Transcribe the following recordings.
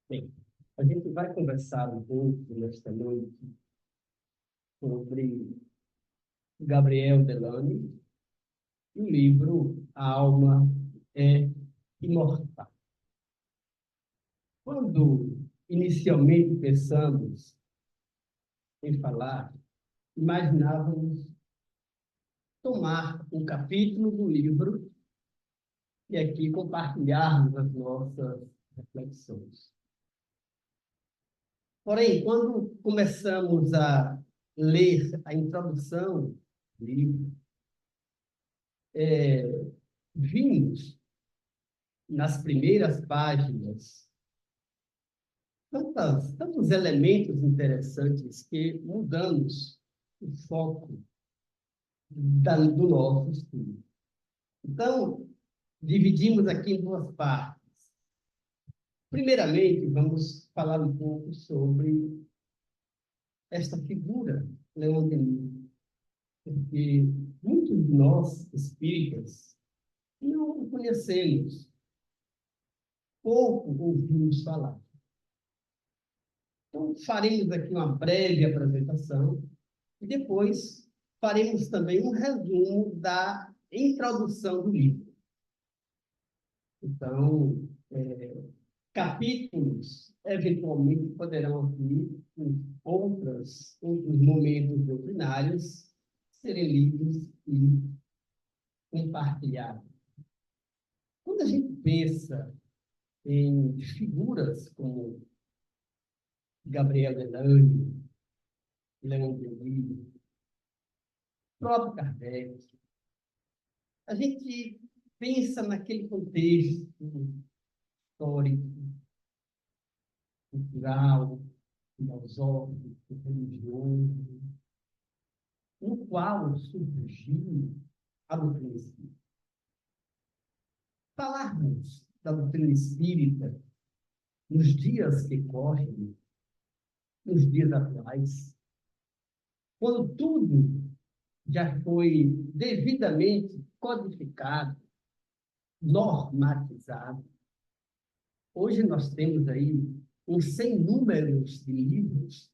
Bem, a gente vai conversar um pouco nesta noite sobre Gabriel Delany, o livro A Alma é Imortal. Quando inicialmente pensamos em falar, imaginávamos tomar um capítulo do livro e aqui compartilharmos as nossas reflexões. Porém, quando começamos a ler a introdução do livro, vimos nas primeiras páginas tantos elementos interessantes que mudamos o foco do nosso estudo. Então, dividimos aqui em duas partes. Primeiramente, vamos falar um pouco sobre esta figura, Leon Denis, porque muitos de nós, espíritas, não o conhecemos, pouco ouvimos falar. Então, faremos aqui uma breve apresentação e depois faremos também um resumo da introdução do livro. Então, capítulos, eventualmente, poderão vir em outros momentos doutrinários, serem lidos e compartilhados. Quando a gente pensa em figuras como Gabriel Delany, Leon Denis, próprio Kardec, a gente pensa naquele contexto histórico, cultural, filosófico, religioso, no qual surgiu a doutrina espírita. Falarmos da doutrina espírita nos dias que correm, nos dias atuais, quando tudo já foi devidamente codificado, normatizado. Hoje nós temos aí uns 100 números de livros,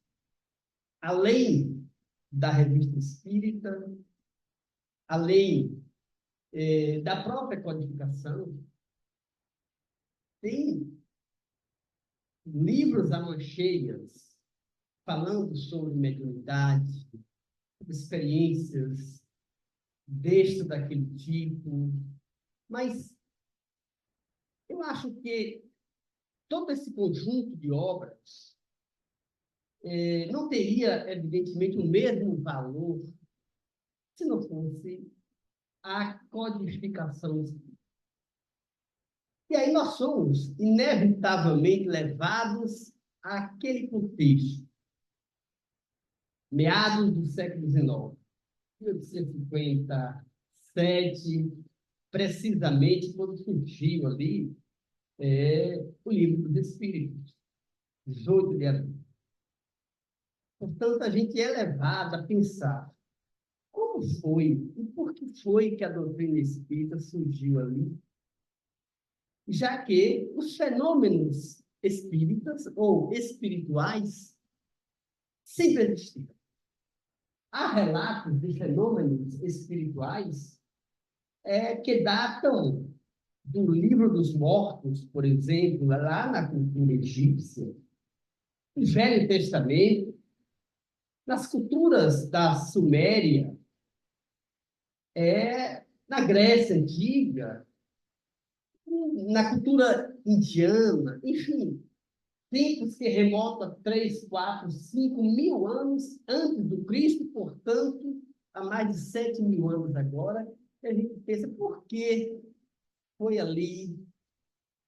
além da revista espírita, além da própria codificação, tem livros a mancheias falando sobre mediunidade, experiências deste ou daquele tipo, mas eu acho que todo esse conjunto de obras não teria, evidentemente, o mesmo valor se não fosse a codificação espírita. E aí nós somos inevitavelmente levados àquele contexto, meados do século XIX, 1857, precisamente quando surgiu ali o Livro dos Espíritos, 18 de abril. Portanto, a gente é levado a pensar como foi e por que foi que a doutrina espírita surgiu ali, já que os fenômenos espíritas ou espirituais sempre existiram. Há relatos de fenômenos espirituais que datam do Livro dos Mortos, por exemplo, lá na cultura egípcia, no Velho Testamento, nas culturas da Suméria, na Grécia Antiga, na cultura indiana, enfim, tempos que remontam a 3, 4, 5 mil anos antes do Cristo, portanto, há mais de 7 mil anos agora, e a gente pensa, por que foi ali,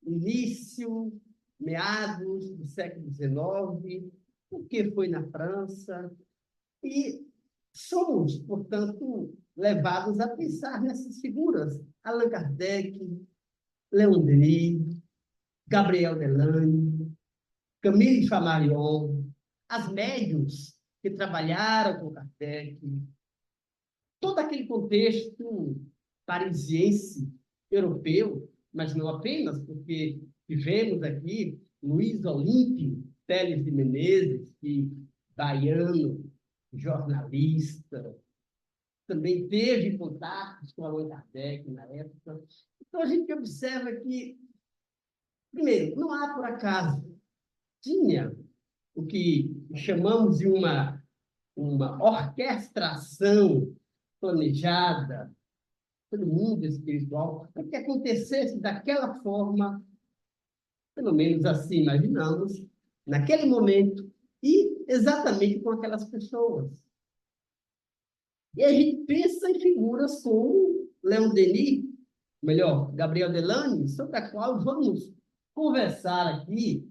início, meados do século XIX, por que foi na França? E somos, portanto, levados a pensar nessas figuras. Allan Kardec, Leon Denis, Gabriel Delany, Camille Flammarion, as médiuns que trabalharam com Kardec, todo aquele contexto parisiense, europeu, mas não apenas, porque vivemos aqui Luiz Olímpio Teles de Menezes, que baiano, jornalista, também teve contatos com Allan Kardec na época. Então, a gente observa que, primeiro, não há por acaso, tinha o que chamamos de uma orquestração planejada pelo mundo espiritual, para que acontecesse daquela forma, pelo menos assim imaginamos, naquele momento, e exatamente com aquelas pessoas. E a gente pensa em figuras como Leon Denis, melhor, Gabriel Delany, sobre a qual vamos conversar aqui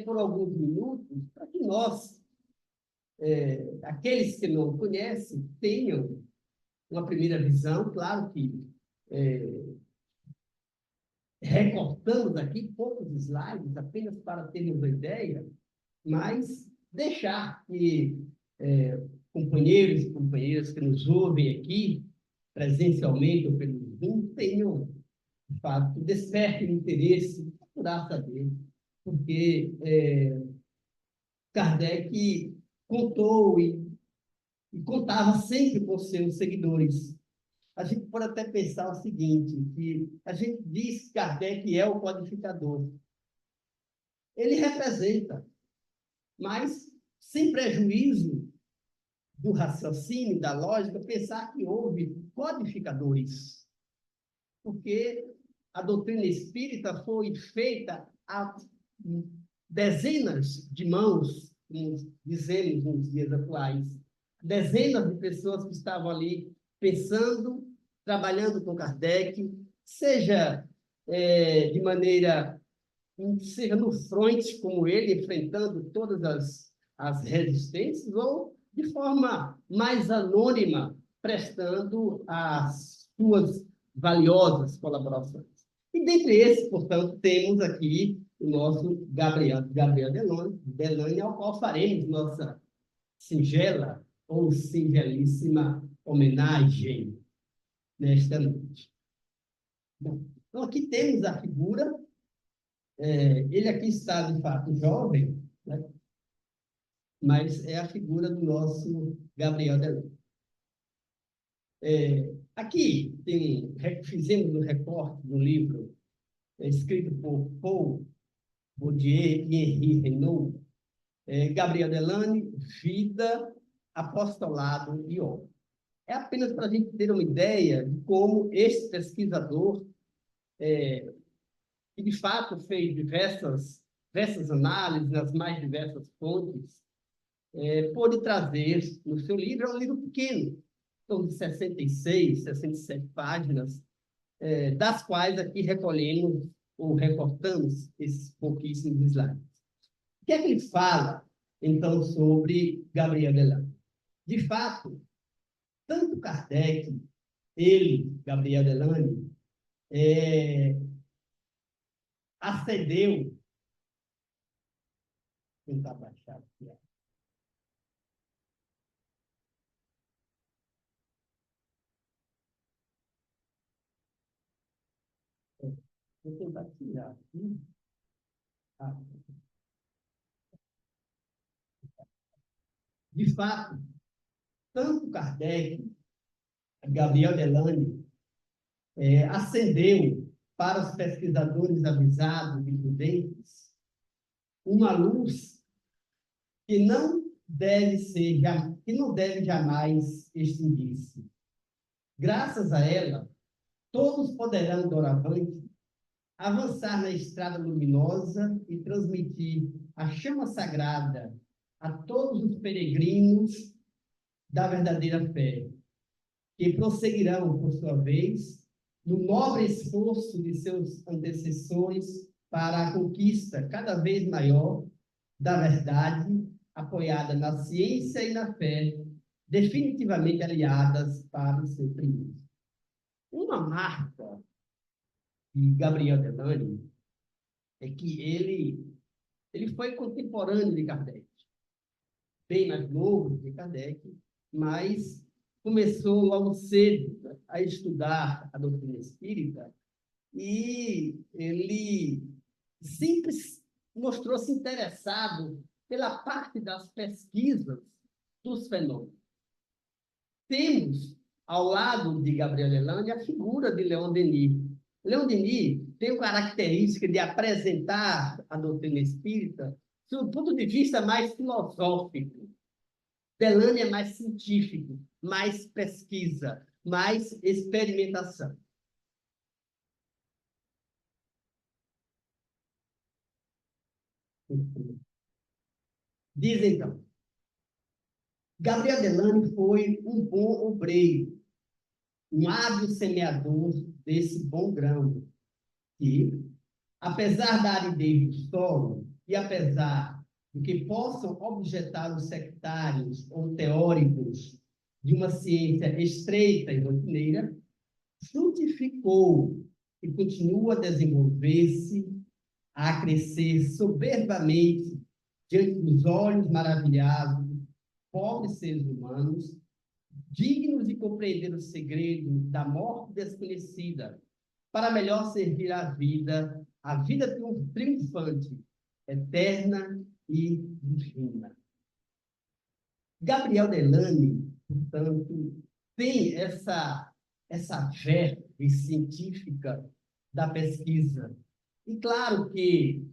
por alguns minutos, para que nós, aqueles que não conhecem, tenham uma primeira visão. Claro que recortamos aqui poucos slides, apenas para termos uma ideia, mas deixar que companheiros e companheiras que nos ouvem aqui, presencialmente ou pelo Zoom, tenham, de fato, despertem interesse, procurar saber, porque Kardec contou e contava sempre com seus seguidores. A gente pode até pensar o seguinte, que a gente diz que Kardec é o codificador. Ele representa, mas sem prejuízo do raciocínio, da lógica, pensar que houve codificadores, porque a doutrina espírita foi feita a dezenas de mãos, como dizemos nos dias atuais, dezenas de pessoas que estavam ali pensando, trabalhando com Kardec, seja de maneira, seja no fronte como ele, enfrentando todas as resistências, ou de forma mais anônima, prestando as suas valiosas colaborações. E dentre esses, portanto, temos aqui o nosso Gabriel Delany, ao qual faremos nossa singela ou singelíssima homenagem nesta noite. Bom, então, aqui temos a figura. Ele aqui está, de fato, jovem, né? Mas é a figura do nosso Gabriel Delany. Aqui fizemos um recorte do livro escrito por Paul Bourdieu e Henri Renaud, Gabriel Delany, Vida, Apostolado e Obra. É apenas para a gente ter uma ideia de como este pesquisador, que de fato fez diversas análises nas mais diversas fontes, pôde trazer no seu livro. É um livro pequeno, são de 66, 67 páginas, das quais aqui recolhemos ou recortamos esses pouquíssimos slides. O que é que ele fala, então, sobre Gabriel Delany? De fato, tanto Kardec, ele, Gabriel Delany, acedeu, vou tentar baixar aqui, vou tentar tirar aqui. De fato, tanto Kardec, Gabriel Delany, acendeu para os pesquisadores avisados e prudentes uma luz que não deve jamais extinguir-se. Graças a ela, todos poderão, doravante, avançar na estrada luminosa e transmitir a chama sagrada a todos os peregrinos da verdadeira fé, que prosseguirão, por sua vez, no nobre esforço de seus antecessores para a conquista cada vez maior da verdade, apoiada na ciência e na fé, definitivamente aliadas para o seu triunfo. Uma marca de Gabriel Delany é que ele foi contemporâneo de Kardec, bem mais novo que Kardec, mas começou logo cedo a estudar a doutrina espírita, e ele sempre mostrou-se interessado pela parte das pesquisas dos fenômenos. Temos, ao lado de Gabriel Delane, a figura de Leon Denis. Leon Denis tem a característica de apresentar a doutrina espírita sob o ponto de vista mais filosófico. Delane é mais científico, mais pesquisa, mais experimentação. Diz então, Gabriel Delane foi um bom obreiro, um hábil semeador desse bom grão, que, apesar da aridez do solo e apesar do que possam objetar os sectários ou teóricos de uma ciência estreita e rotineira, frutificou e continua a desenvolver-se, a crescer soberbamente diante dos olhos maravilhados, pobres seres humanos, dignos de compreender o segredo da morte desconhecida, para melhor servir a vida triunfante, eterna e divina. Gabriel Delane, portanto, tem essa verve científica da pesquisa. E claro que,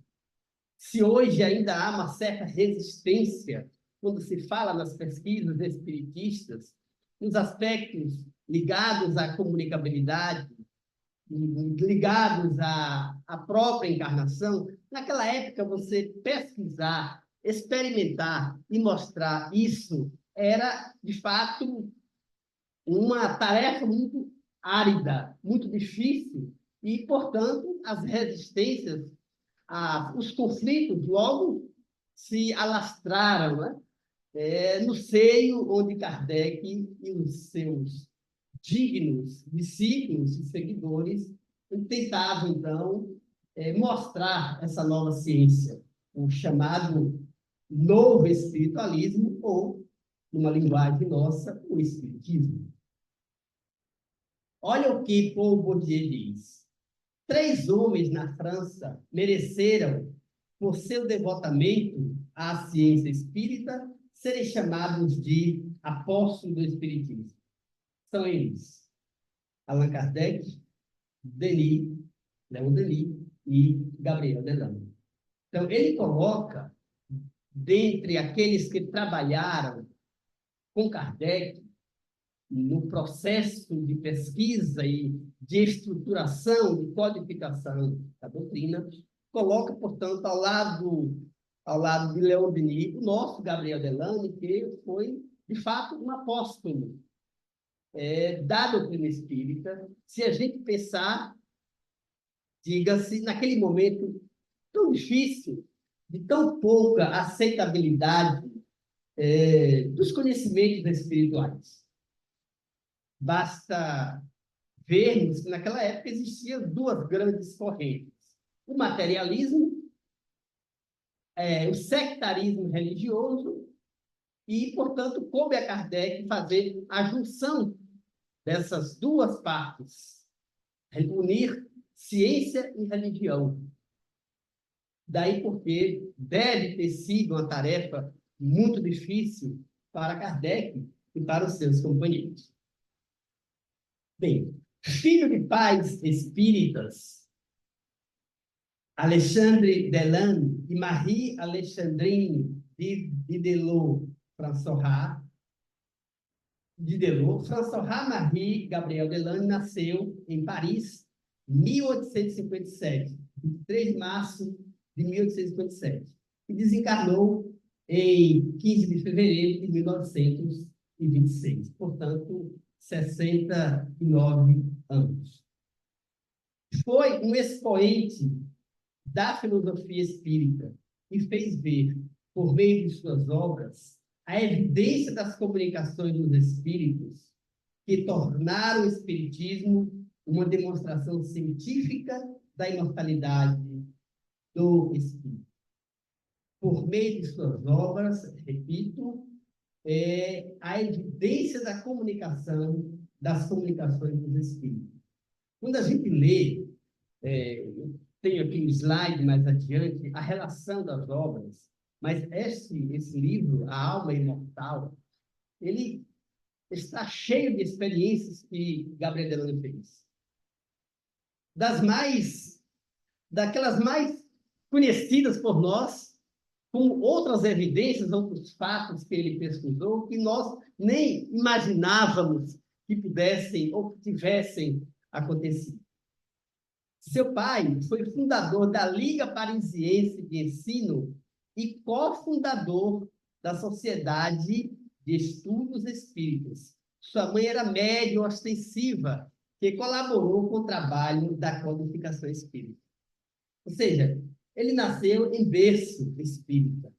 se hoje ainda há uma certa resistência quando se fala nas pesquisas espiritistas, nos aspectos ligados à comunicabilidade, ligados à própria encarnação, naquela época você pesquisar, experimentar e mostrar isso era, de fato, uma tarefa muito árida, muito difícil, e, portanto, as resistências, os conflitos logo se alastraram, né? No seio onde Kardec e os seus dignos discípulos e seguidores tentavam, então, mostrar essa nova ciência, o chamado novo espiritualismo, ou, numa linguagem nossa, o espiritismo. Olha o que Paul Bourdieu diz. 3 homens na França mereceram, por seu devotamento à ciência espírita, serem chamados de apóstolos do espiritismo. São eles: Allan Kardec, Denis, Leon Denis e Gabriel Delane. Então, ele coloca, dentre aqueles que trabalharam com Kardec, no processo de pesquisa e de estruturação, de codificação da doutrina, coloca, portanto, ao lado de Leon Denis, o nosso Gabriel Delane, que foi, de fato, um apóstolo da doutrina espírita. Se a gente pensar, diga-se, naquele momento tão difícil, de tão pouca aceitabilidade dos conhecimentos espirituais. Basta vermos que naquela época existiam 2 grandes correntes: o materialismo, o sectarismo religioso, e, portanto, coube a Kardec fazer a junção dessas 2 partes, unir ciência e religião. Daí porque deve ter sido uma tarefa muito difícil para Kardec e para os seus companheiros. Bem, filho de pais espíritas, Alexandre Delane e Marie Alexandrine Didelot François Marie Gabriel Delane nasceu em Paris, 1857, 23 de março de 1857, e desencarnou em 15 de fevereiro de 1926, portanto, 69 anos. Foi um expoente da filosofia espírita e fez ver, por meio de suas obras, a evidência das comunicações dos espíritos que tornaram o espiritismo uma demonstração científica da imortalidade do espírito. Por meio de suas obras, repito, a evidência da comunicação, das comunicações dos espíritos. Quando a gente lê tenho aqui um slide mais adiante, a relação das obras, mas esse livro, A Alma Imortal, ele está cheio de experiências que Gabriel Delano fez. Daquelas mais conhecidas por nós, com outras evidências, outros fatos que ele pesquisou, que nós nem imaginávamos que pudessem ou que tivessem acontecido. Seu pai foi fundador da Liga Parisiense de Ensino e cofundador da Sociedade de Estudos Espíritas. Sua mãe era médium ostensiva, que colaborou com o trabalho da codificação espírita. Ou seja, ele nasceu em berço espírita.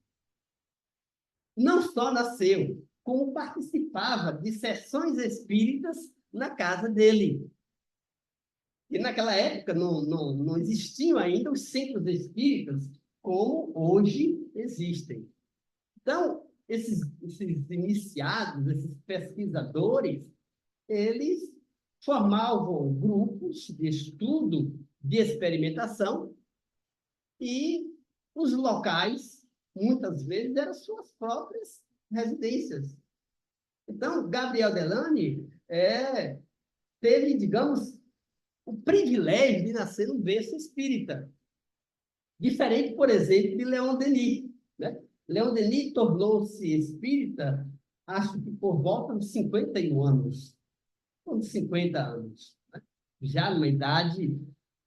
Não só nasceu, como participava de sessões espíritas na casa dele. E naquela época não existiam ainda os centros espíritas como hoje existem. Então, esses iniciados, esses pesquisadores, eles formavam grupos de estudo, de experimentação, e os locais, muitas vezes, eram suas próprias residências. Então, Gabriel Delany teve, digamos, o privilégio de nascer num berço espírita. Diferente, por exemplo, de Leon Denis, né? Leon Denis tornou-se espírita, acho que por volta dos 51 anos, ou de 50 anos, né? Já numa idade,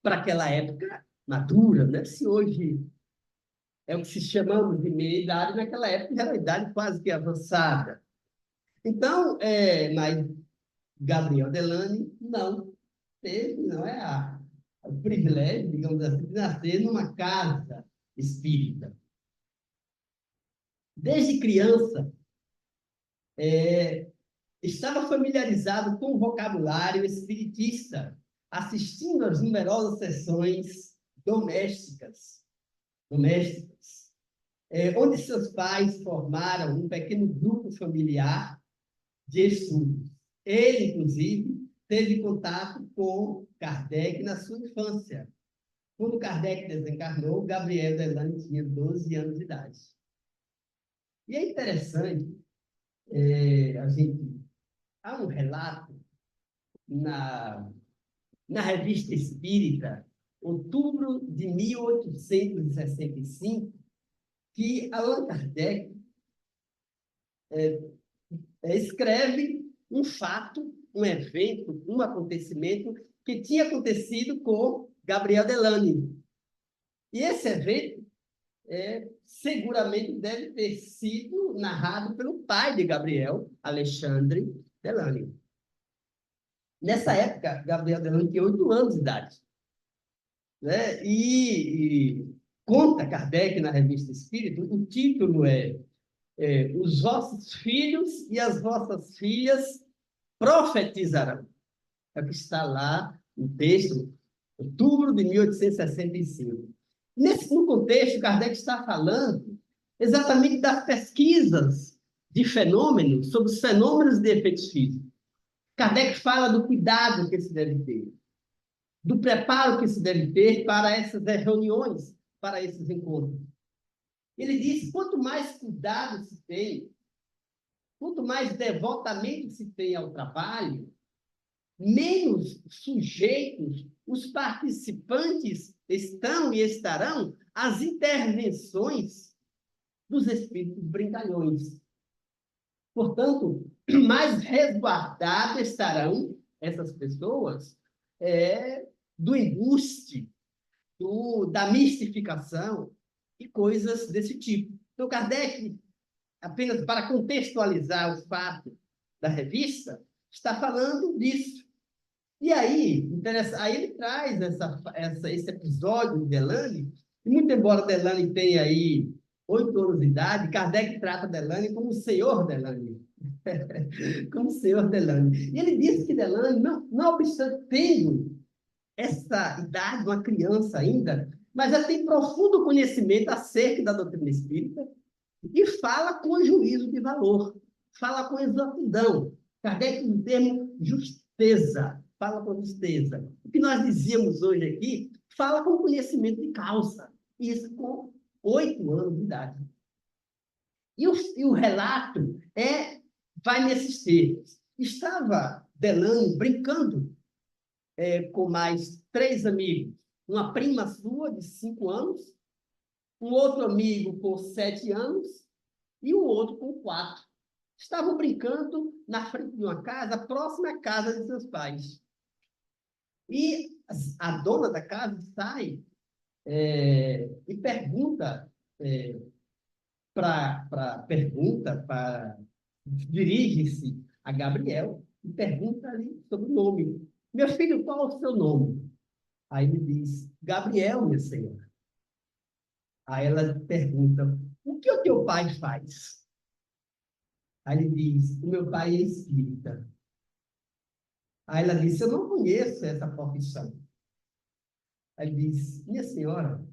para aquela época, madura, né? Se hoje é o que se chamamos de meia-idade, naquela época era uma idade quase que avançada. Então, mas Gabriel Delany não teve, não é o privilégio, digamos assim, de nascer numa casa espírita. Desde criança, estava familiarizado com o vocabulário espiritista, assistindo às numerosas sessões domésticas, onde seus pais formaram um pequeno grupo familiar de estudos. Ele, inclusive, teve contato com Kardec na sua infância. Quando Kardec desencarnou, Gabriel Delany tinha 12 anos de idade. E é interessante, há um relato na Revista Espírita, outubro de 1865, que Allan Kardec escreve um fato, um evento, um acontecimento que tinha acontecido com Gabriel Delany. E esse evento seguramente deve ter sido narrado pelo pai de Gabriel, Alexandre Delany. Nessa época, Gabriel Delany tinha 8 anos de idade. Né? E conta Kardec na Revista Espírita, o título Os vossos filhos e as vossas filhas profetizarão. É o que está lá no texto, outubro de 1865. No contexto, Kardec está falando exatamente das pesquisas de fenômenos, sobre os fenômenos de efeitos físicos. Kardec fala do cuidado que se deve ter, do preparo que se deve ter para essas reuniões, para esses encontros. Ele diz, quanto mais cuidado se tem, quanto mais devotamento se tem ao trabalho, menos sujeitos os participantes estão e estarão às intervenções dos espíritos brincalhões. Portanto, mais resguardadas estarão essas pessoas do embuste, da mistificação e coisas desse tipo. Então, Kardec, apenas para contextualizar o fato da revista, está falando disso. E aí ele traz esse episódio de Delany, e muito embora Delany tenha aí 8 anos de idade, Kardec trata Delany como o senhor Delany. Como o senhor Delany. E ele disse que Delany, não obstante tendo essa idade, uma criança ainda, mas já tem profundo conhecimento acerca da doutrina espírita e fala com juízo de valor, fala com exatidão. Kardec, no termo justeza, fala com justeza. O que nós dizíamos hoje aqui, fala com conhecimento de causa. Isso com 8 anos de idade. E o relato vai nesses termos. Estava Delano brincando com mais 3 amigos. Uma prima sua, de 5 anos, um outro amigo com 7 anos e o outro com 4. Estavam brincando na frente de uma casa, próxima à casa de seus pais. E a dona da casa sai e pergunta dirige-se a Gabriel e pergunta ali sobre o nome. Meu filho, qual é o seu nome? Aí ele diz, Gabriel, minha senhora. Aí ela pergunta, o que o teu pai faz? Aí ele diz, o meu pai é espírita. Aí ela disse, eu não conheço essa profissão. Aí ele diz, minha senhora,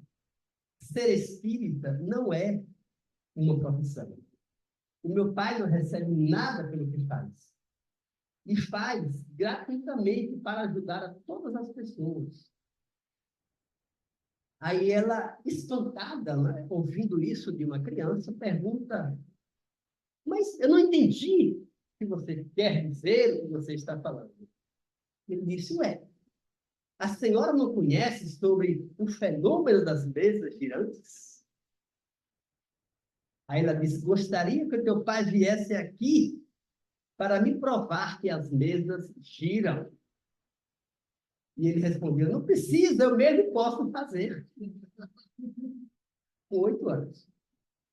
ser espírita não é uma profissão. O meu pai não recebe nada pelo que faz. E faz gratuitamente para ajudar a todas as pessoas. Aí ela, espantada, né, ouvindo isso de uma criança, pergunta, mas eu não entendi o que você quer dizer, o que você está falando. Ele disse, a senhora não conhece sobre o fenômeno das mesas girantes? Aí ela disse, gostaria que o teu pai viesse aqui para me provar que as mesas giram. E ele respondeu, não precisa, eu mesmo posso fazer. Com 8 anos.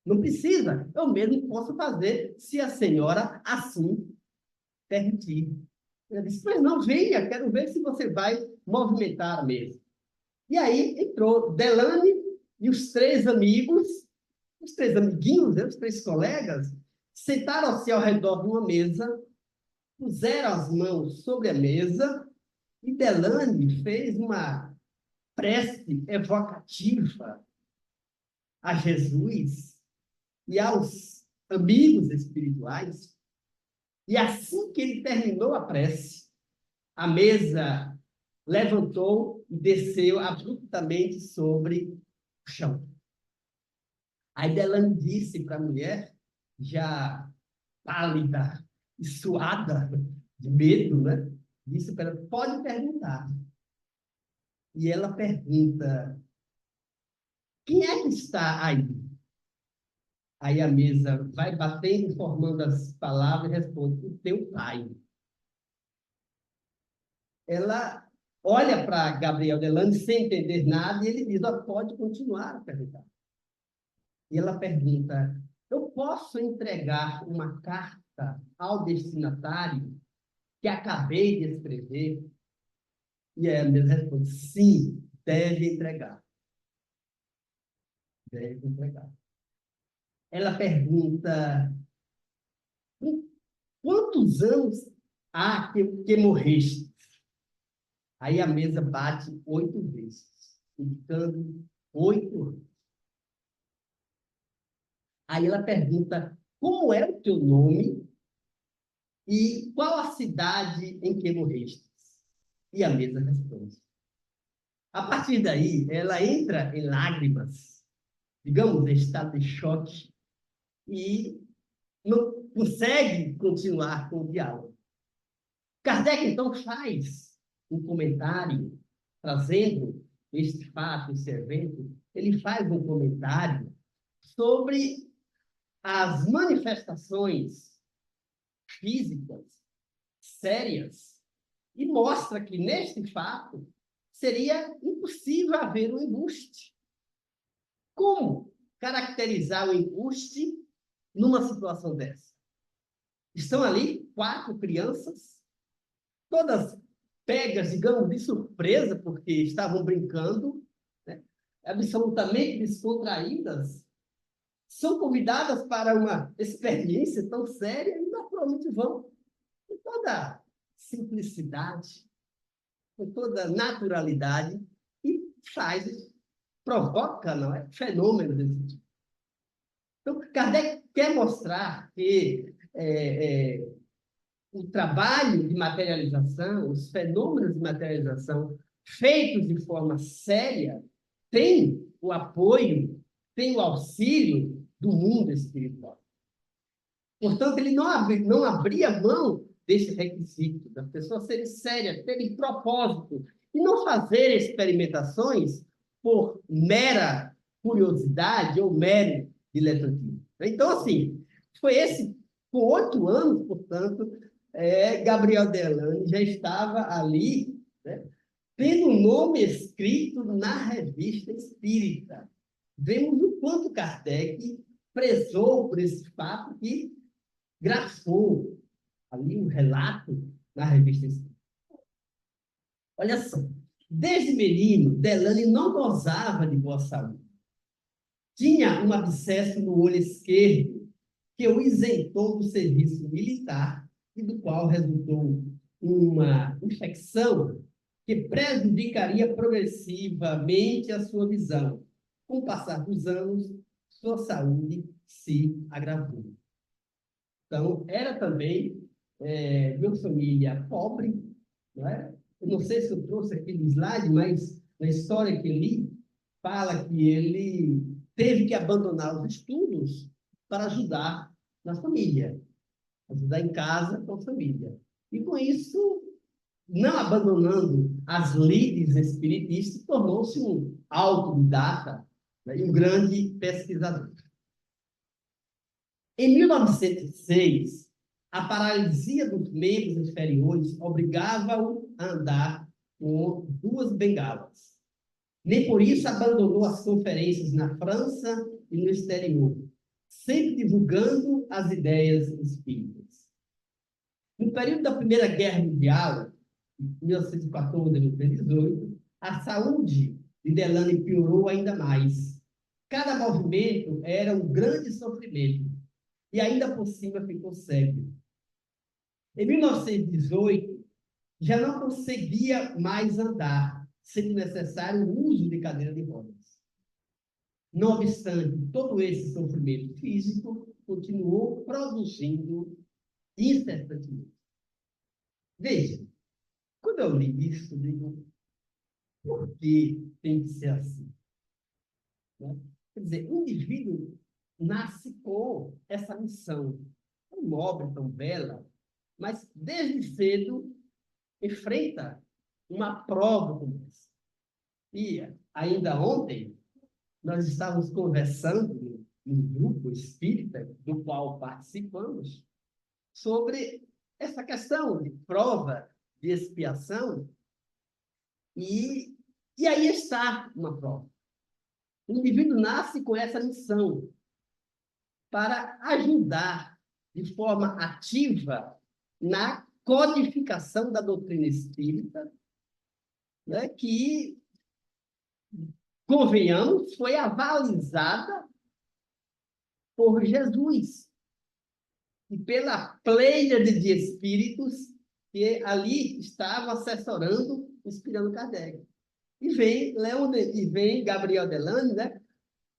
Não precisa, eu mesmo posso fazer, se a senhora assim permitir. Eu disse, mas não, venha, quero ver se você vai movimentar a mesa. E aí entrou Delane e os 3 amigos, os 3 amiguinhos, né, os 3 colegas, sentaram-se ao redor de uma mesa, puseram as mãos sobre a mesa e Delane fez uma prece evocativa a Jesus e aos amigos espirituais. E assim que ele terminou a prece, a mesa levantou e desceu abruptamente sobre o chão. Aí Delane disse para a mulher, já pálida e suada de medo, né? Disse para ela, pode perguntar. E ela pergunta, quem é que está aí? Aí a mesa vai batendo, formando as palavras e responde, o teu pai. Ela olha para Gabriel Delane sem entender nada e ele diz, pode continuar a perguntar. E ela pergunta, eu posso entregar uma carta ao destinatário que acabei de escrever? E aí a mesa responde, sim, deve entregar. Deve entregar. Ela pergunta, quantos anos há que morreste? Aí a mesa bate 8 vezes, indicando 8 anos. Aí ela pergunta, como é o teu nome e qual a cidade em que morreste? E a mesa responde. A partir daí, ela entra em lágrimas, digamos, em estado de choque, e não consegue continuar com o diálogo. Kardec, então, faz um comentário, trazendo este fato, esse evento, ele faz um comentário sobre as manifestações físicas sérias e mostra que, neste fato, seria impossível haver um embuste. Como caracterizar o embuste numa situação dessa? Estão ali 4 crianças, todas pegas, digamos, de surpresa, porque estavam brincando, né? Absolutamente descontraídas, são convidadas para uma experiência tão séria e naturalmente vão com toda simplicidade, com toda naturalidade e provoca, não é? Fenômenos desse tipo. Então, Kardec quer mostrar que o trabalho de materialização, os fenômenos de materialização feitos de forma séria, têm o apoio, têm o auxílio do mundo espiritual. Portanto, ele não abria mão desse requisito, das pessoas serem sérias, terem propósito, e não fazer experimentações por mera curiosidade ou mero diletantismo. Então, assim, com 8 anos, portanto, Gabriel Delany já estava ali, né, tendo um nome escrito na Revista Espírita. Vemos o quanto Kardec prezou por esse fato que grafou ali um relato na Revista Espírita. Olha só, desde menino, Delany não gozava de boa saúde. Tinha um abscesso no olho esquerdo que o isentou do serviço militar e do qual resultou uma infecção que prejudicaria progressivamente a sua visão. Com o passar dos anos, sua saúde se agravou. Então, era também de uma família pobre, não é? Eu não sei se eu trouxe aqui no slide, mas na história que li, fala que ele teve que abandonar os estudos para ajudar na família, ajudar em casa com a família. E com isso, não abandonando as lides espiritistas, tornou-se um autodidata, né, e um grande pesquisador. Em 1906, a paralisia dos membros inferiores obrigava-o a andar com 2 bengalas. Nem por isso abandonou as conferências na França e no exterior, sempre divulgando as ideias espíritas. No período da Primeira Guerra Mundial, 1914 a 1918, a saúde de Delany piorou ainda mais. Cada movimento era um grande sofrimento e ainda por cima ficou cego. Em 1918, já não conseguia mais andar, sendo necessário o uso de cadeira de rodas. Não obstante todo esse sofrimento físico, continuou produzindo incessantemente. Veja, quando eu li isso, eu digo, por que tem que ser assim? Né? Quer dizer, o indivíduo nasce com essa missão tão nobre, tão bela, mas desde cedo enfrenta uma prova como essa. E ainda ontem, nós estávamos conversando num grupo espírita, do qual participamos, sobre essa questão de prova, de expiação, e aí está uma prova. O indivíduo nasce com essa missão para ajudar de forma ativa na codificação da doutrina espírita, né, que, convenhamos, foi avalizada por Jesus e pela pleiade de espíritos que ali estavam assessorando, inspirando Kardec. E vem Gabriel Delany, né,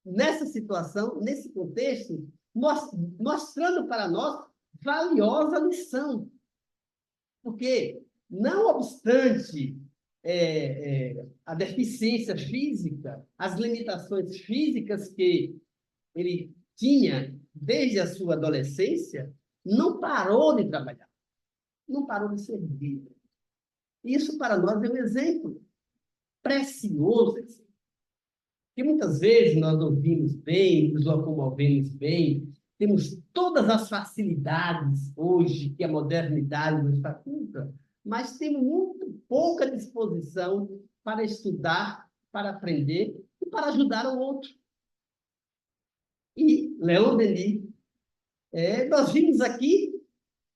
nessa situação, nesse contexto, mostrando para nós valiosa lição. Porque, não obstante a deficiência física, as limitações físicas que ele tinha desde a sua adolescência, não parou de trabalhar, não parou de servir. Isso, para nós, é um exemplo precioso. Porque muitas vezes nós ouvimos bem, nos locomovemos bem, temos todas as facilidades hoje que a modernidade nos faculta, mas temos muito pouca disposição para estudar, para aprender e para ajudar o outro. E Leon Denis, nós vimos aqui,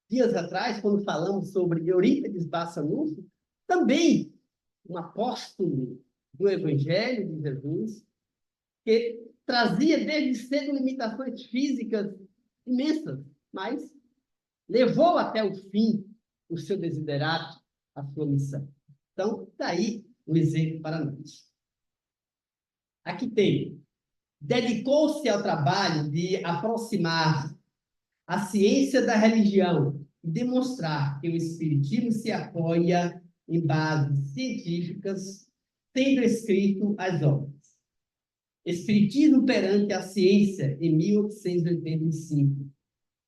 dias atrás, quando falamos sobre Eurípides Barçanufo, também um apóstolo do Evangelho de Jesus, que trazia desde cedo limitações físicas imensas, mas levou até o fim o seu desiderato, a sua missão. Então, está aí um exemplo para nós. Aqui tem, dedicou-se ao trabalho de aproximar a ciência da religião e demonstrar que o Espiritismo se apoia em bases científicas, tendo escrito as obras Espiritismo perante a Ciência, em 1885.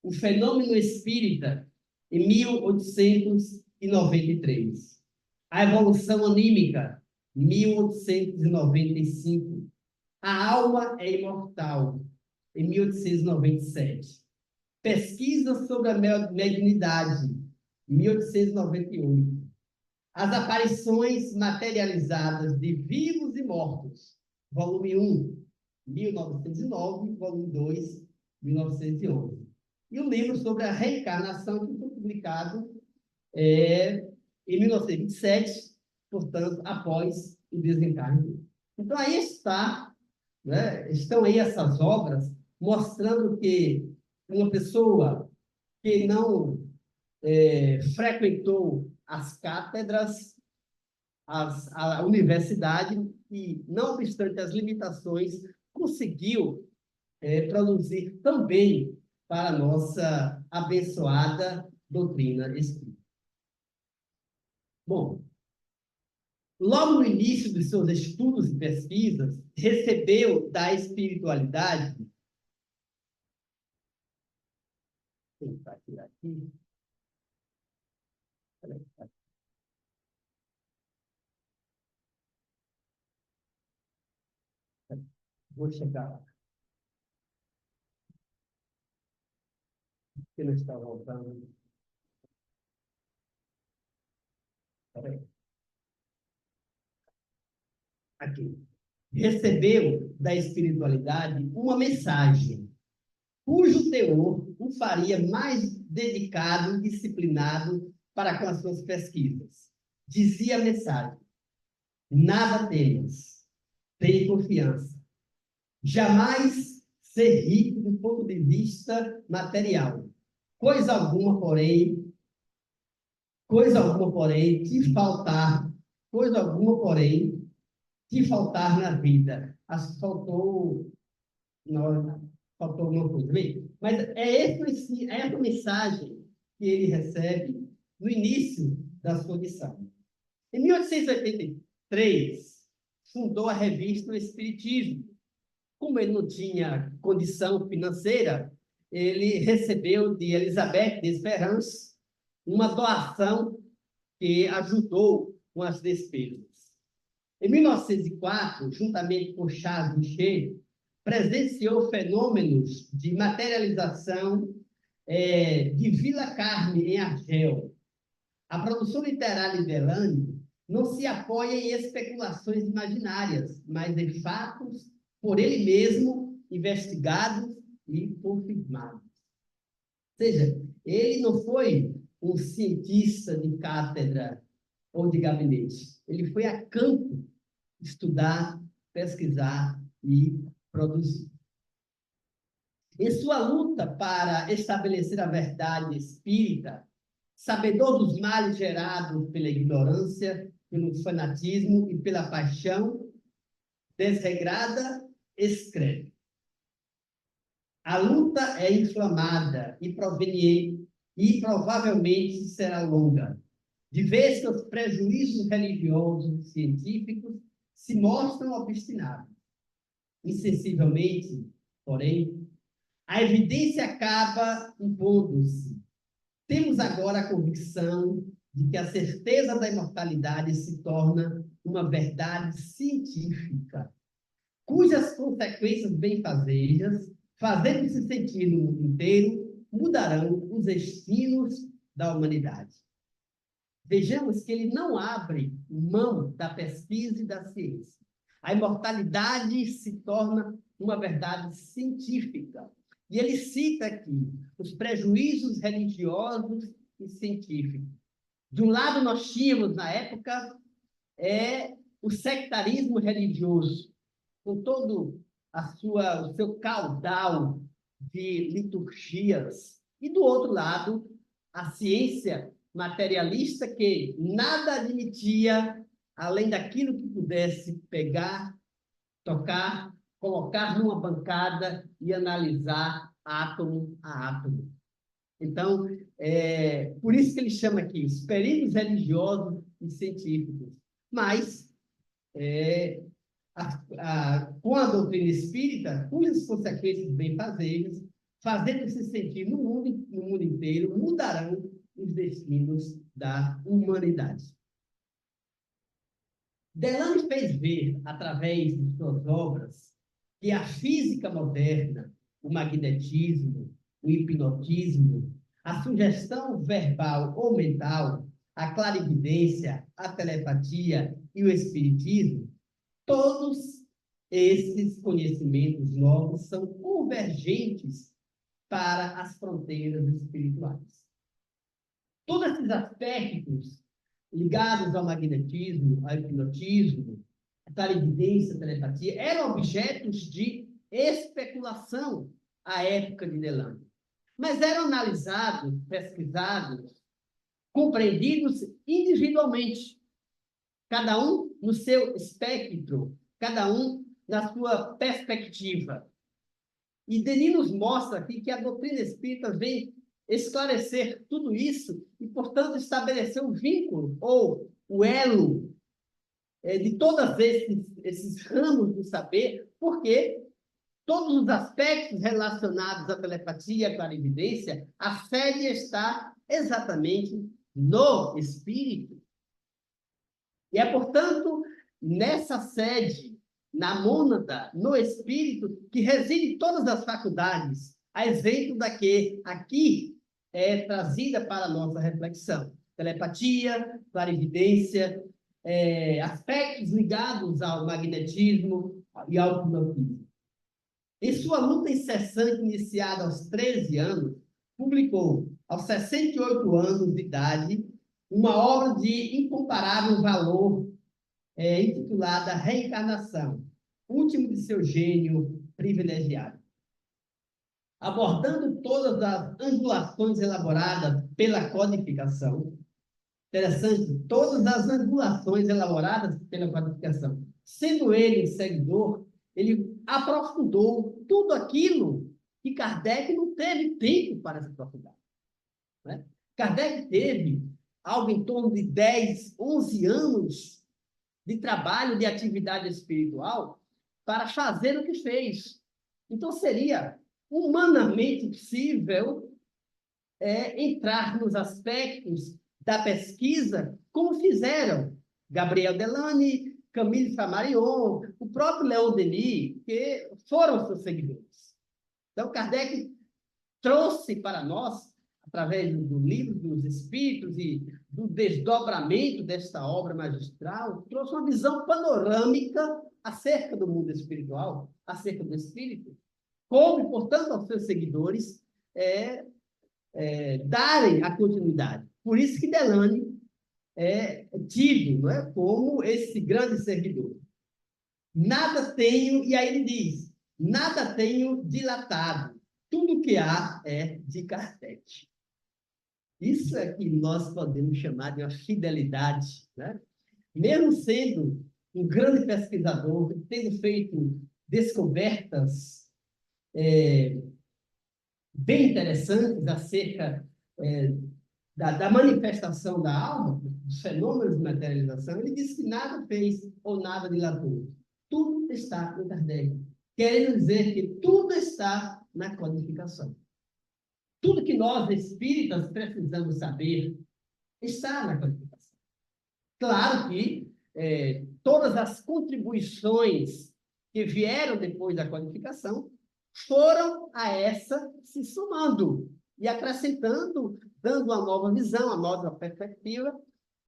O Fenômeno Espírita, em 1893. A Evolução Anímica, 1895. A Alma é Imortal, em 1897. Pesquisa sobre a mediunidade, 1898. As aparições materializadas de vivos e mortos, volume 1, 1909, volume 2, 1911. E o livro sobre a reencarnação, que foi publicado em 1927, portanto, após o desencarne. Então, aí está, né, estão aí essas obras mostrando que uma pessoa que não frequentou as cátedras, a universidade, e, não obstante as limitações, conseguiu produzir também para a nossa abençoada doutrina espírita. Bom, logo no início dos seus estudos e pesquisas, recebeu da espiritualidade. Vou tentar tirar aqui. Vou chegar lá. Que não está voltando. Peraí. Aqui. Recebeu da espiritualidade uma mensagem, cujo teor o faria mais dedicado e disciplinado para com as suas pesquisas. Dizia a mensagem: nada temas, tem confiança. Jamais ser rico do ponto de vista material. Coisa alguma, porém, te faltar, te faltar na vida. Acho que faltou alguma coisa. Bem, mas é essa mensagem que ele recebe no início da sua missão. Em 1883, fundou a revista O Espiritismo. Como ele não tinha condição financeira, ele recebeu de Elizabeth de Esperance uma doação que ajudou com as despesas. Em 1904, juntamente com Charles Michel, presenciou fenômenos de materialização de Vila Carme, em Argel. A produção literária de Delane não se apoia em especulações imaginárias, mas em fatos por ele mesmo investigados e confirmados. Ou seja, ele não foi um cientista de cátedra ou de gabinete. Ele foi a campo estudar, pesquisar e produzir. Em sua luta para estabelecer a verdade espírita, sabedor dos males gerados pela ignorância, pelo fanatismo e pela paixão desregrada, escreve: a luta é inflamada e proveniente e provavelmente será longa, de vez que os prejuízos religiosos e científicos se mostram obstinados. Insensivelmente, porém, a evidência acaba impondo-se. Temos agora a convicção de que a certeza da imortalidade se torna uma verdade científica, cujas consequências benfazejas, fazendo-se sentir no mundo inteiro, mudarão os destinos da humanidade. Vejamos que ele não abre mão da pesquisa e da ciência. A imortalidade se torna uma verdade científica. E ele cita aqui os prejuízos religiosos e científicos. De um lado, nós tínhamos, na época, o sectarismo religioso, com todo o seu caudal de liturgias. E, do outro lado, a ciência materialista, que nada admitia além daquilo que pudesse pegar, tocar, colocar numa bancada e analisar átomo a átomo. Então, por isso que ele chama aqui os perigos religiosos e científicos. Mas, com a doutrina espírita, cujas consequências bem-fazejas, fazendo-se sentir no mundo inteiro, mudarão os destinos da humanidade. Delane fez ver, através de suas obras, que a física moderna, o magnetismo, o hipnotismo, a sugestão verbal ou mental, a clarividência, a telepatia e o espiritismo, todos esses conhecimentos novos são convergentes para as fronteiras espirituais. Todos esses aspectos ligados ao magnetismo, ao hipnotismo, à clarividência, à telepatia, eram objetos de especulação à época de Delane. Mas eram analisados, pesquisados, compreendidos individualmente, cada um no seu espectro, cada um na sua perspectiva. E Denis nos mostra aqui que a doutrina espírita vem esclarecer tudo isso e, portanto, estabelecer um vínculo ou o elo de todos esses ramos do saber, porque todos os aspectos relacionados à telepatia, à clarividência, a sede está exatamente no espírito. E é, portanto, nessa sede, na mônada, no espírito, que reside todas as faculdades, a exemplo da que aqui é trazida para a nossa reflexão. Telepatia, clarividência, aspectos ligados ao magnetismo e ao hipnotismo. Em sua luta incessante, iniciada aos 13 anos, publicou, aos 68 anos de idade, uma obra de incomparável valor, intitulada Reencarnação, último de seu gênio privilegiado. Abordando todas as angulações elaboradas pela codificação, interessante, todas as angulações elaboradas pela codificação, sendo ele seguidor, ele aprofundou tudo aquilo que Kardec não teve tempo para se aprofundar. Né? Kardec teve algo em torno de 10, 11 anos de trabalho, de atividade espiritual, para fazer o que fez. Então, seria humanamente possível entrar nos aspectos da pesquisa, como fizeram Gabriel Delane, Camille Flammarion, o próprio Leon Denis, que foram seus seguidores. Então, Kardec trouxe para nós, através do livro dos Espíritos e do desdobramento desta obra magistral, trouxe uma visão panorâmica acerca do mundo espiritual, acerca do espírito, como, portanto, aos seus seguidores darem a continuidade. Por isso que Delane é tido, não é, como esse grande seguidor. Nada tenho, e aí ele diz, nada tenho dilatado, tudo que há é de Kardec. Isso é que nós podemos chamar de uma fidelidade, né? Mesmo sendo um grande pesquisador, tendo feito descobertas bem interessantes acerca da manifestação da alma, dos fenômenos de materialização, ele disse que nada fez ou nada dilatou. Tudo está em Kardec. Querendo dizer que tudo está na codificação. Tudo que nós, espíritas, precisamos saber está na codificação. Claro que todas as contribuições que vieram depois da codificação foram a essa se somando e acrescentando, dando uma nova visão, uma nova perspectiva,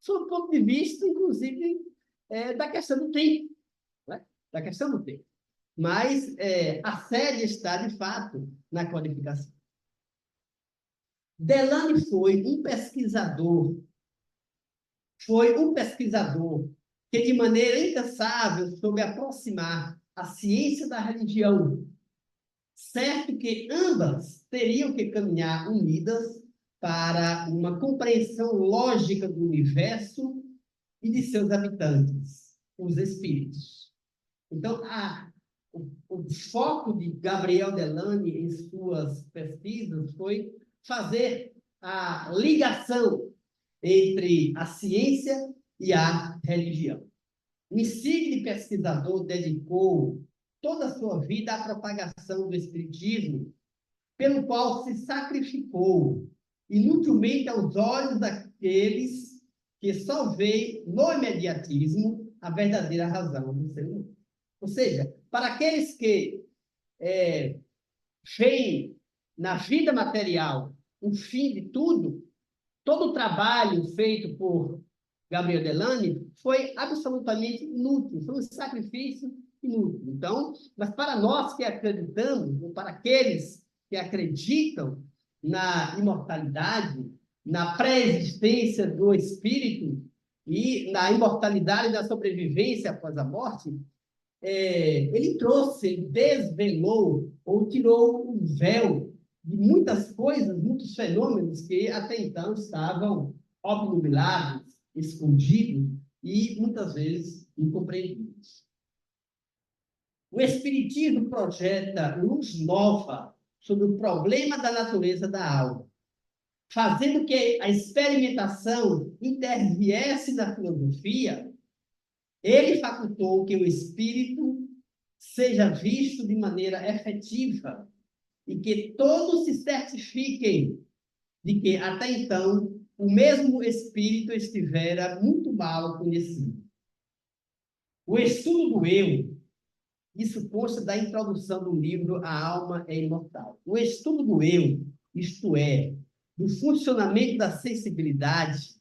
sob o ponto de vista, inclusive, da questão do tempo. Né? Da questão do tempo. Mas a sede está, de fato, na codificação. Delane foi um pesquisador que, de maneira incansável, soube aproximar a ciência da religião, certo que ambas teriam que caminhar unidas para uma compreensão lógica do universo e de seus habitantes, os espíritos. Então, o foco de Gabriel Delane em suas pesquisas foi fazer a ligação entre a ciência e a religião. O insigne pesquisador dedicou toda a sua vida à propagação do espiritismo, pelo qual se sacrificou inutilmente aos olhos daqueles que só veem no imediatismo a verdadeira razão do ser humano. Ou seja, para aqueles que veem na vida material o fim de tudo, todo o trabalho feito por Gabriel Delany foi absolutamente inútil, foi um sacrifício inútil. Então, mas para nós que acreditamos, ou para aqueles que acreditam na imortalidade, na pré-existência do espírito e na imortalidade da sobrevivência após a morte, ele trouxe, ele desvelou ou tirou o véu de muitas coisas, muitos fenômenos que até então estavam obnubilados, escondidos e muitas vezes incompreendidos. O Espiritismo projeta luz nova sobre o problema da natureza da alma, fazendo que a experimentação interviesse na filosofia. Ele facultou que o espírito seja visto de maneira efetiva e que todos se certifiquem de que, até então, o mesmo espírito estivera muito mal conhecido. O estudo do eu, isso consta da introdução do livro A Alma é Imortal. O estudo do eu, isto é, do funcionamento da sensibilidade,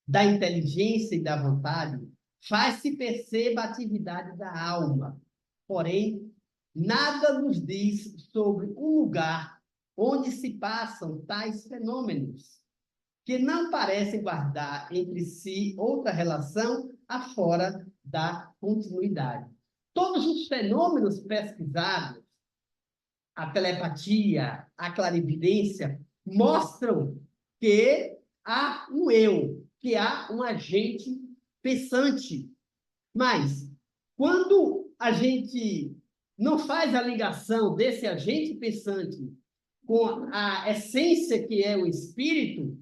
da inteligência e da vontade, faz-se perceber a atividade da alma. Porém, nada nos diz sobre o lugar onde se passam tais fenômenos, que não parecem guardar entre si outra relação afora da continuidade. Todos os fenômenos pesquisados, a telepatia, a clarividência, mostram que há um eu, que há um agente pensante. Mas, quando a gente não faz a ligação desse agente pensante com a essência que é o espírito,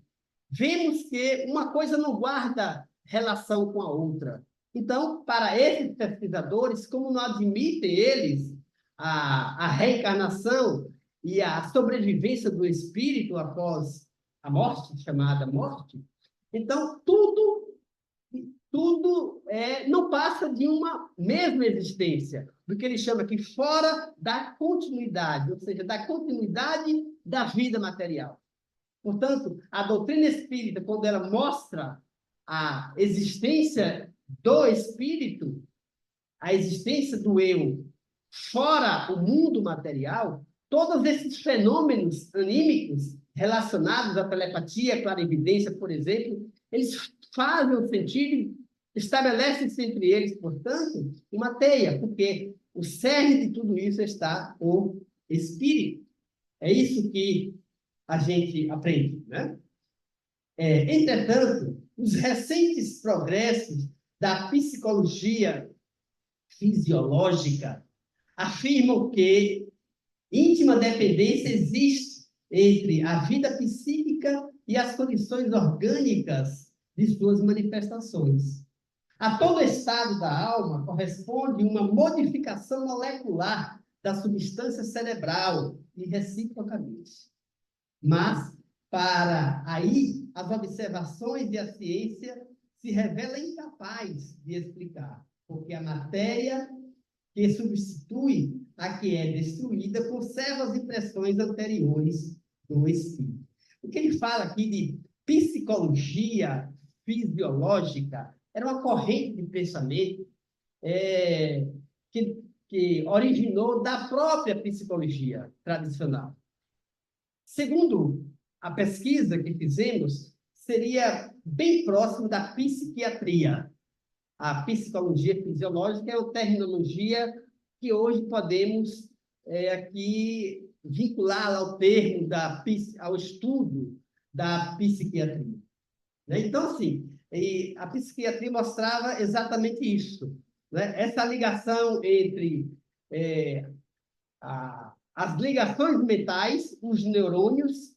vemos que uma coisa não guarda relação com a outra. Então, para esses pesquisadores, como não admitem eles a reencarnação e a sobrevivência do espírito após a morte, chamada morte, então tudo não passa de uma mesma existência, do que ele chama aqui fora da continuidade, ou seja, da continuidade da vida material. Portanto, a doutrina espírita, quando ela mostra a existência do espírito, a existência do eu fora o mundo material, todos esses fenômenos anímicos relacionados à telepatia, à clarividência, por exemplo, eles fazem um sentido, estabelecem-se entre eles, portanto, uma teia, porque o cerne de tudo isso está o espírito. É isso que a gente aprende, né? Entretanto, os recentes progressos da psicologia fisiológica afirmam que íntima dependência existe entre a vida psíquica e as condições orgânicas de suas manifestações. A todo estado da alma corresponde uma modificação molecular da substância cerebral e reciprocamente. Mas, para aí, as observações e a ciência se revelam incapazes de explicar, porque a matéria que substitui a que é destruída conserva as impressões anteriores do espírito. O que ele fala aqui de psicologia fisiológica era uma corrente de pensamento que originou da própria psicologia tradicional. Segundo a pesquisa que fizemos, seria bem próximo da psiquiatria. A psicologia fisiológica é uma terminologia que hoje podemos aqui vincular ao termo ao estudo da psiquiatria. Né? Então, assim, a psiquiatria mostrava exatamente isso, né? Essa ligação entre as ligações mentais, os neurônios,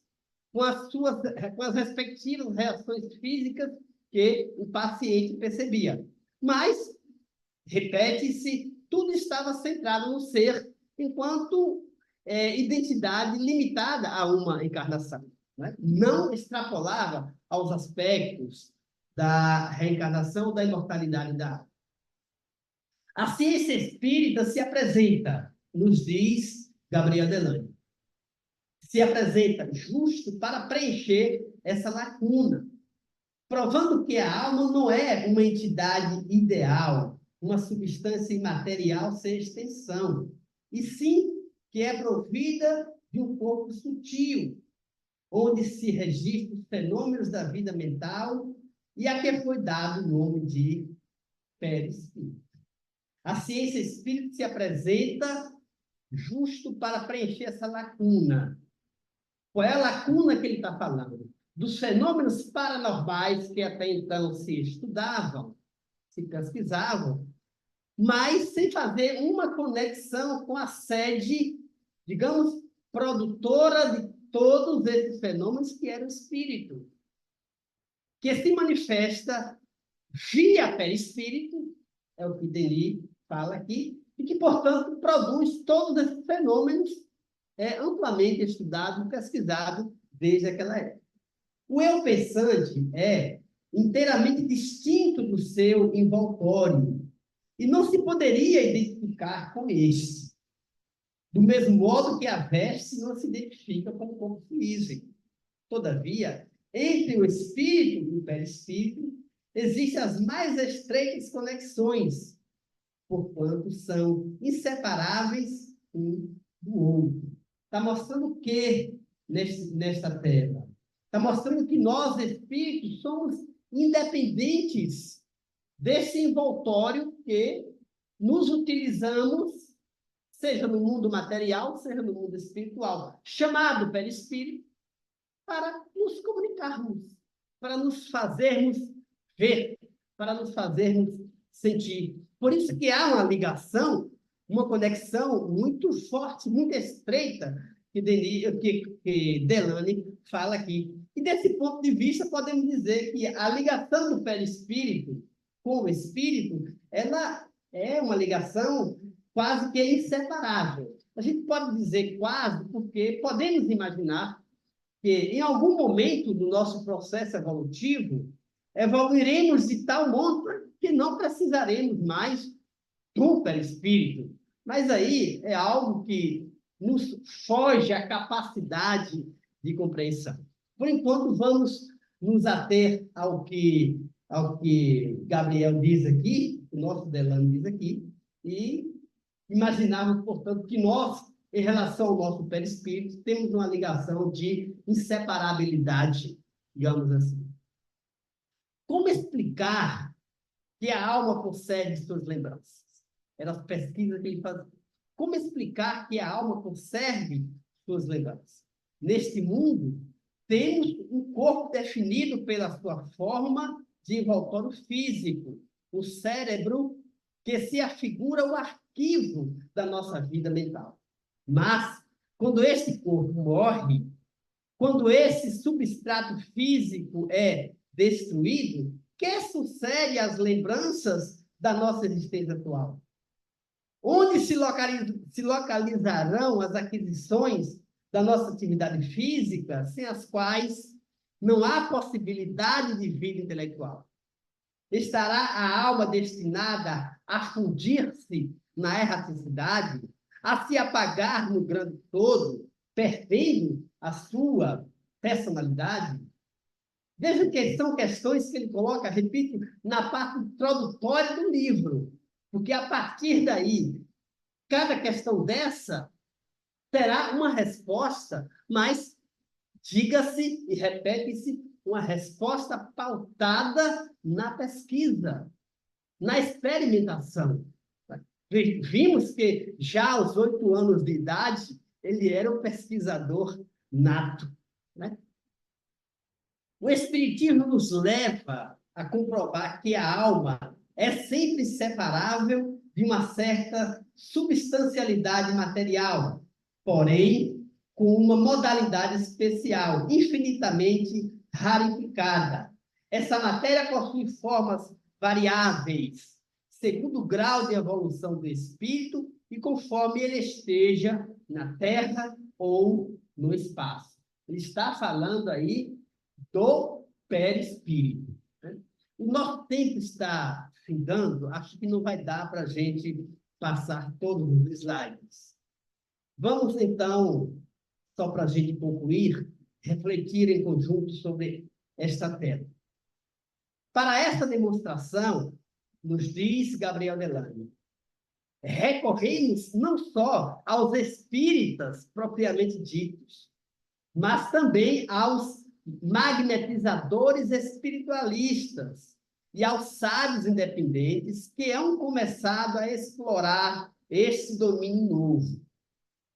com as respectivas reações físicas que o paciente percebia. Mas, repete-se, tudo estava centrado no ser, enquanto identidade limitada a uma encarnação, né? Não extrapolava aos aspectos da reencarnação, da imortalidade da alma. A ciência espírita se apresenta, nos diz Gabriel Delany, se apresenta justo para preencher essa lacuna, provando que a alma não é uma entidade ideal, uma substância imaterial sem extensão, e sim que é provida de um corpo sutil, onde se registram os fenômenos da vida mental e a que foi dado o nome de perispírito. A ciência espírita se apresenta justo para preencher essa lacuna. Qual é a lacuna que ele está falando? Dos fenômenos paranormais que até então se estudavam, se pesquisavam, mas sem fazer uma conexão com a sede, digamos, produtora de todos esses fenômenos, que era o espírito, que se manifesta via perispírito, é o que Denis fala aqui, e que, portanto, produz todos esses fenômenos amplamente estudado e pesquisado desde aquela época. O eu pensante é inteiramente distinto do seu envoltório e não se poderia identificar com este. Do mesmo modo que a veste não se identifica com o corpo físico. Todavia, entre o espírito e o perispírito, existem as mais estreitas conexões, porquanto são inseparáveis um do outro. Está mostrando o quê nesta tela? Está mostrando que nós, espíritos, somos independentes desse envoltório que nos utilizamos, seja no mundo material, seja no mundo espiritual, chamado perispírito, para nos comunicarmos, para nos fazermos ver, para nos fazermos sentir. Por isso que há uma ligação, uma conexão muito forte, muito estreita, que Delany fala aqui. E desse ponto de vista, podemos dizer que a ligação do perispírito com o espírito, ela é uma ligação quase que inseparável. A gente pode dizer quase, porque podemos imaginar que em algum momento do nosso processo evolutivo, evoluiremos de tal modo que não precisaremos mais do perispírito. Mas aí é algo que nos foge a capacidade de compreensão. Por enquanto, vamos nos ater ao que Gabriel diz aqui, o nosso Delano diz aqui, e imaginarmos, portanto, que nós, em relação ao nosso perispírito, temos uma ligação de inseparabilidade, digamos assim. Como explicar que a alma conserve suas lembranças? Eram as pesquisas que ele fazia. Como explicar que a alma conserve suas lembranças? Neste mundo, temos um corpo definido pela sua forma de envoltório físico, o cérebro, que se afigura o arquivo da nossa vida mental. Mas, quando este corpo morre, quando esse substrato físico é destruído, que sucede às lembranças da nossa existência atual? Onde se localizarão as aquisições da nossa atividade física, sem as quais não há possibilidade de vida intelectual? Estará a alma destinada a fundir-se na erraticidade, a se apagar no grande todo, perdendo a sua personalidade? Veja que são questões que ele coloca, repito, na parte introdutória do livro, porque a partir daí, cada questão dessa terá uma resposta, mas diga-se e repete-se, uma resposta pautada na pesquisa, na experimentação. Vimos que já aos 8 anos de idade, ele era um pesquisador nato, né? O Espiritismo nos leva a comprovar que a alma é sempre separável de uma certa substancialidade material, porém, com uma modalidade especial, infinitamente rarificada. Essa matéria possui formas variáveis, segundo o grau de evolução do espírito e conforme ele esteja na Terra ou no espaço. Ele está falando aí do perispírito, né? O nosso tempo está findando, acho que não vai dar para a gente passar todos os slides. Vamos, então, só para a gente concluir, refletir em conjunto sobre esta tela. Para esta demonstração, nos diz Gabriel Delano, recorremos não só aos espíritas propriamente ditos, mas também aos magnetizadores espiritualistas e aos sábios independentes que hão começado a explorar este domínio novo.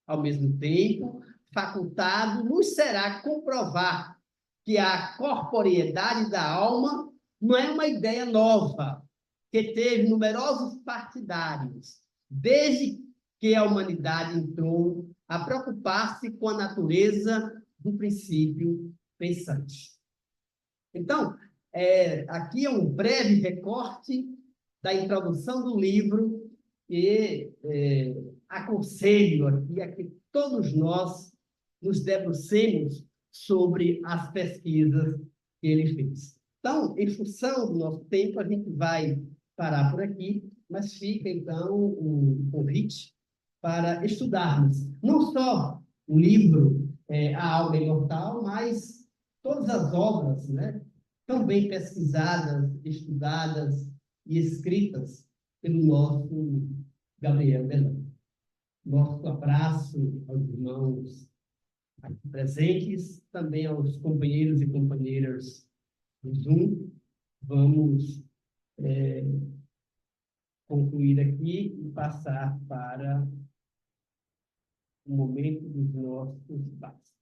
Ao mesmo tempo, facultado nos será comprovar que a corporeidade da alma não é uma ideia nova, que teve numerosos partidários, desde que a humanidade entrou a preocupar-se com a natureza do princípio pensante. Então, aqui é um breve recorte da introdução do livro e aconselho aqui a que todos nós nos debrucemos sobre as pesquisas que ele fez. Então, em função do nosso tempo, a gente vai parar por aqui, mas fica, então, um convite para estudarmos não só o livro A Alma Imortal, mas todas as obras, né, tão bem pesquisadas, estudadas e escritas pelo nosso Gabriel Delano. Nosso abraço aos irmãos aqui presentes, também aos companheiros e companheiras do Zoom. Vamos concluir aqui e passar para o momento dos nossos passos.